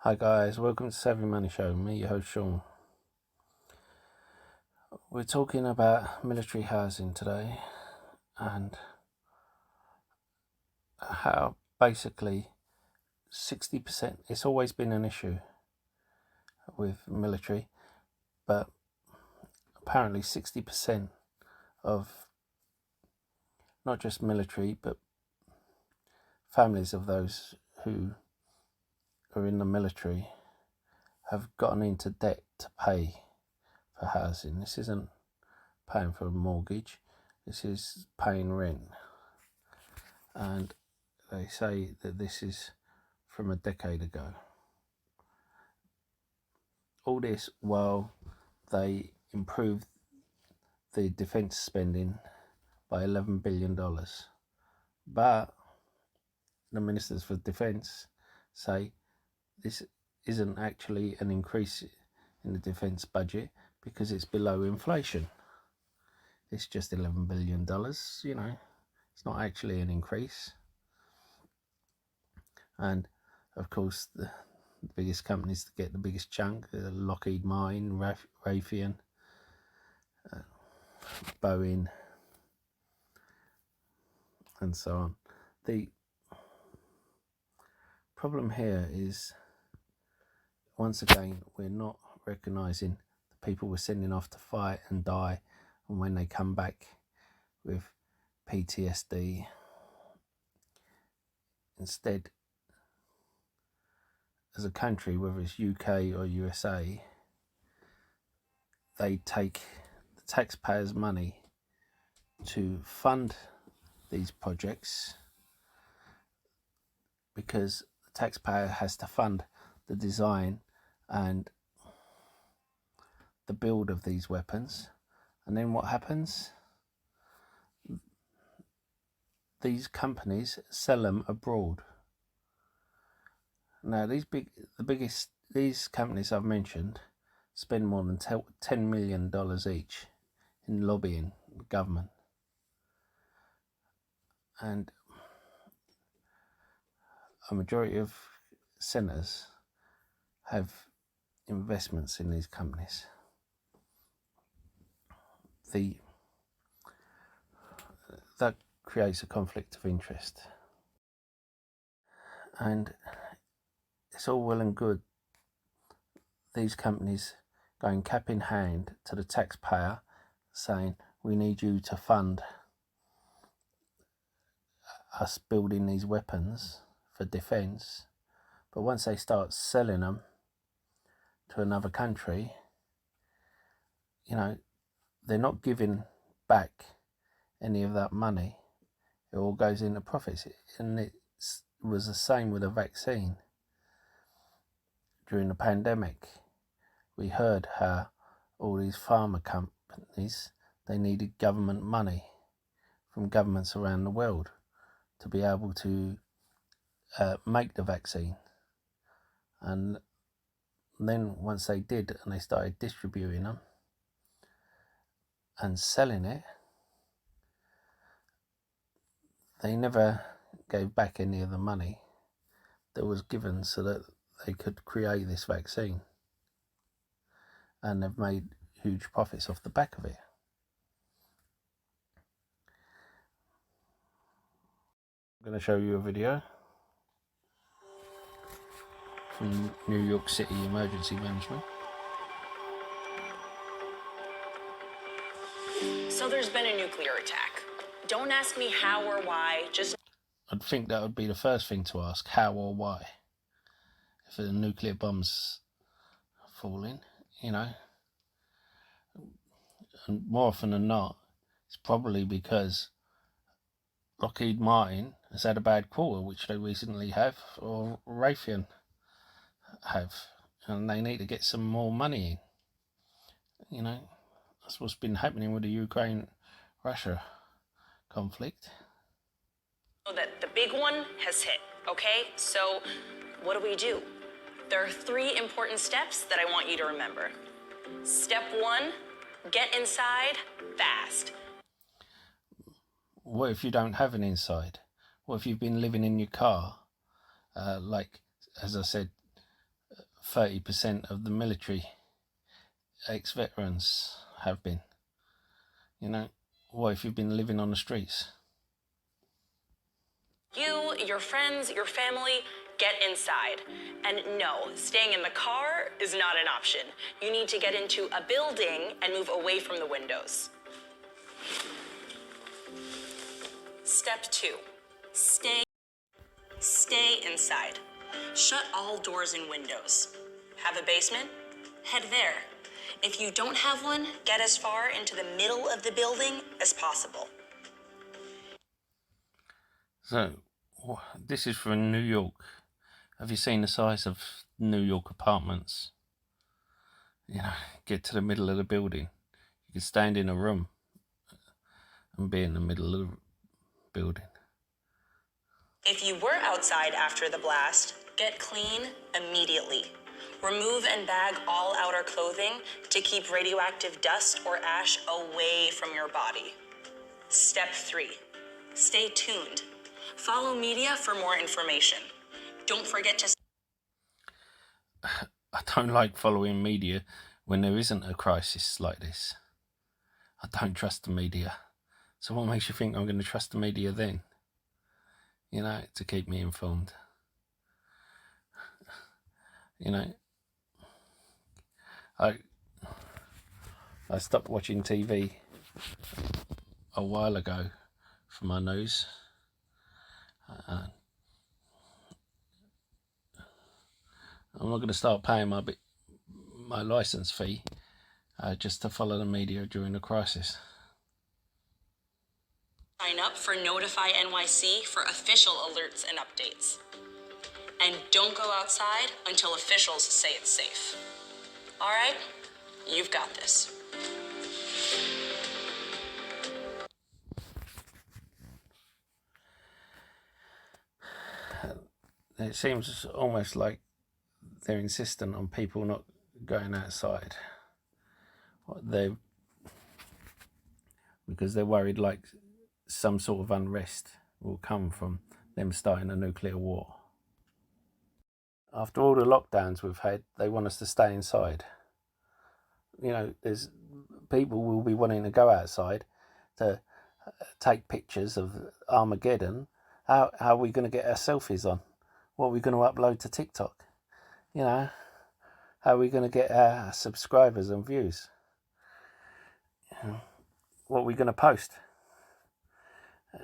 Hi guys, welcome to Savvy Money Show. Me, your host Sean. We're talking about military housing today and how basically 60%, it's always been an issue with military, but apparently 60% of not just military but families of those who are in the military have gotten into debt to pay for housing. This isn't paying for a mortgage, this is paying rent. And they say that this is from a decade ago. All this while they improved the defence spending by $11 billion. But the ministers for defence say this isn't actually an increase in the defence budget because it's below inflation. It's just $11 billion, it's not actually an increase. And of course, the biggest companies to get the biggest chunk, Lockheed Martin, Raytheon, Boeing, and so on. The problem here is, once again, we're not recognising the people we're sending off to fight and die, and when they come back with PTSD. Instead, as a country, whether it's UK or USA, they take the taxpayers' money to fund these projects because the taxpayer has to fund the design and the build of these weapons. And then what happens? These companies sell them abroad. Now, these companies I've mentioned spend more than $10 million each in lobbying the government. And a majority of senators have investments in these companies. That creates a conflict of interest. And it's all well and good, these companies going cap in hand to the taxpayer saying, we need you to fund us building these weapons for defence. But once they start selling them to another country, they're not giving back any of that money. It all goes into profits. And it was the same with a vaccine. During the pandemic, we heard how all these pharma companies, they needed government money from governments around the world to be able to make the vaccine. And then once they did and they started distributing them and selling it, they never gave back any of the money that was given so that they could create this vaccine. And they've made huge profits off the back of it. I'm going to show you a video from New York City Emergency Management. So there's been a nuclear attack. Don't ask me how or why, just... I'd think that would be the first thing to ask, how or why. If a nuclear bomb's falling, And more often than not, it's probably because Lockheed Martin has had a bad quarter, which they recently have, or Raytheon have, and they need to get some more money in. That's what's been happening with the Ukraine-Russia conflict. That the big one has hit, okay? So what do? There are 3 important steps that I want you to remember. Step 1, get inside fast. What if you don't have an inside? What if you've been living in your car, like, as I said, 30% of the military ex-veterans have been. You know, what if you've been living on the streets? You, your friends, your family, get inside. And no, staying in the car is not an option. You need to get into a building and move away from the windows. Step 2, stay inside. Shut all doors and windows. Have a basement? Head there. If you don't have one, get as far into the middle of the building as possible. So, this is from New York. Have you seen the size of New York apartments? You know, get to the middle of the building. You could stand in a room and be in the middle of the building. If you were outside after the blast, get clean immediately. Remove and bag all outer clothing to keep radioactive dust or ash away from your body. Step 3, stay tuned. Follow media for more information. Don't forget to... I don't like following media when there isn't a crisis like this. I don't trust the media. So what makes you think I'm going to trust the media then? You know, to keep me informed. You know, I stopped watching TV a while ago for my news. I'm not going to start paying my license fee just to follow the media during the crisis. Sign up for Notify NYC for official alerts and updates. And don't go outside until officials say it's safe. All right? You've got this. It seems almost like they're insistent on people not going outside. Because they're worried like some sort of unrest will come from them starting a nuclear war. After all the lockdowns we've had, they want us to stay inside. You know, there's people will be wanting to go outside to take pictures of Armageddon. How are we going to get our selfies on? What are we going to upload to TikTok? You know, how are we going to get our subscribers and views? What are we going to post?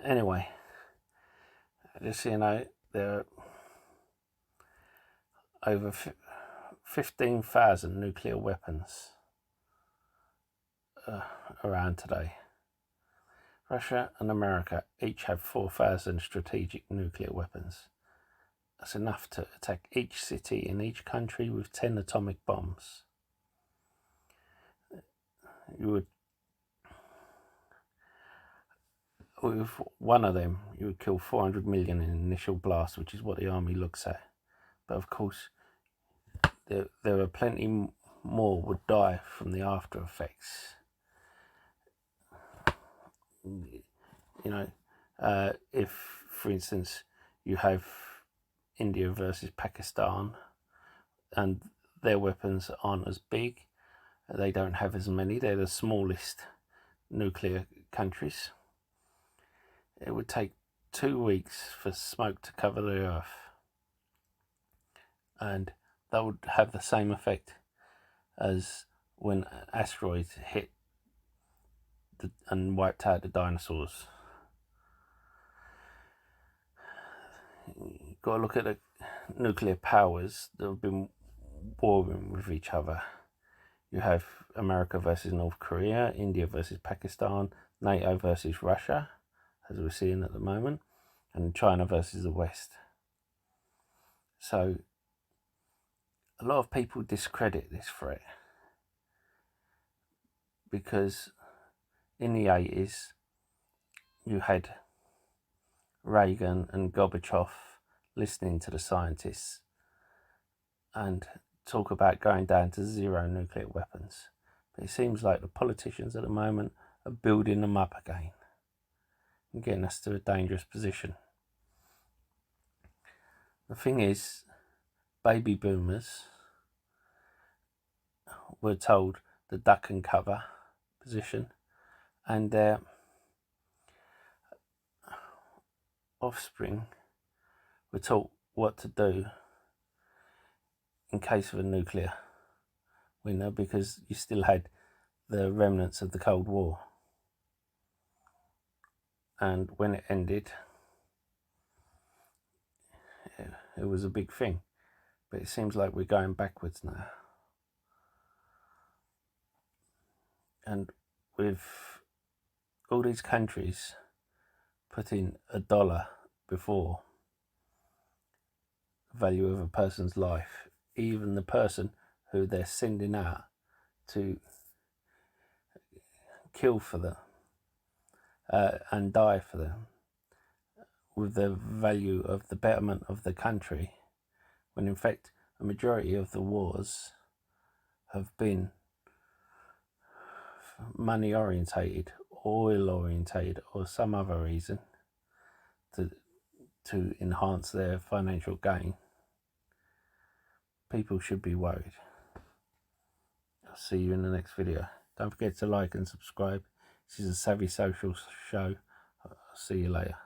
Anyway, just, you know, there are over 15,000 nuclear weapons around today. Russia and America each have 4,000 strategic nuclear weapons. That's enough to attack each city in each country with 10 atomic bombs. With one of them, you would kill 400 million in initial blast, which is what the army looks at. But of course, there are plenty more would die from the after effects. You know, if, for instance, you have India versus Pakistan, and their weapons aren't as big, they don't have as many, they're the smallest nuclear countries. It would take 2 weeks for smoke to cover the earth, and that would have the same effect as when asteroids hit and wiped out the dinosaurs. You've got to look at the nuclear powers that have been warring with each other. You have America versus North Korea, India versus Pakistan, NATO versus Russia, as we're seeing at the moment, and China versus the West. So a lot of people discredit this threat because in the 80s you had Reagan and Gorbachev listening to the scientists and talk about going down to 0 nuclear weapons. But it seems like the politicians at the moment are building them up again and getting us to a dangerous position. The thing is, baby boomers were told the duck and cover position, and their offspring were taught what to do in case of a nuclear winter, because you still had the remnants of the Cold War. And when it ended, it was a big thing. But it seems like we're going backwards now. And with all these countries putting $1 before the value of a person's life, even the person who they're sending out to kill for them and die for them, with the value of the betterment of the country, when in fact a majority of the wars have been money orientated, oil orientated, or some other reason to enhance their financial gain. People should be worried. I'll see you in the next video. Don't forget to like and subscribe. This is a Savvy Social Show. I'll see you later.